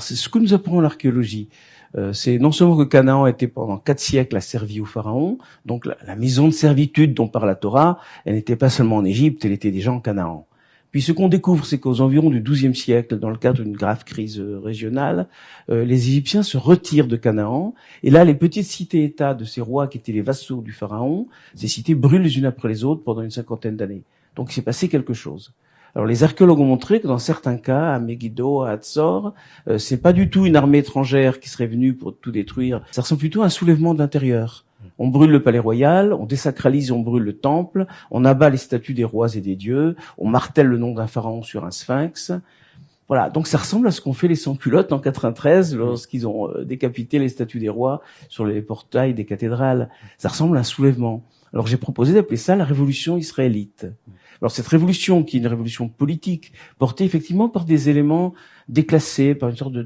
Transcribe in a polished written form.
c'est ce que nous apprend l'archéologie. C'est non seulement que Canaan était pendant 4 siècles asservi au pharaon, donc la maison de servitude dont parle la Torah, elle n'était pas seulement en Égypte, elle était déjà en Canaan. Puis ce qu'on découvre, c'est qu'aux environs du XIIe siècle, dans le cadre d'une grave crise régionale, les Égyptiens se retirent de Canaan, et là, les petites cités-États de ces rois qui étaient les vassaux du pharaon, ces cités brûlent les unes après les autres pendant une 50aine d'années. Donc il s'est passé quelque chose. Alors les archéologues ont montré que dans certains cas, à Megiddo, à Hatzor, c'est pas du tout une armée étrangère qui serait venue pour tout détruire. Ça ressemble plutôt à un soulèvement de l'intérieur. On brûle le palais royal, on désacralise, on brûle le temple, on abat les statues des rois et des dieux, on martèle le nom d'un pharaon sur un sphinx. Voilà, donc ça ressemble à ce qu'ont fait les sans-culottes en 93 lorsqu'ils ont décapité les statues des rois sur les portails des cathédrales. Ça ressemble à un soulèvement. Alors j'ai proposé d'appeler ça la révolution israélite. Alors cette révolution, qui est une révolution politique, portée effectivement par des éléments déclassés, par une sorte de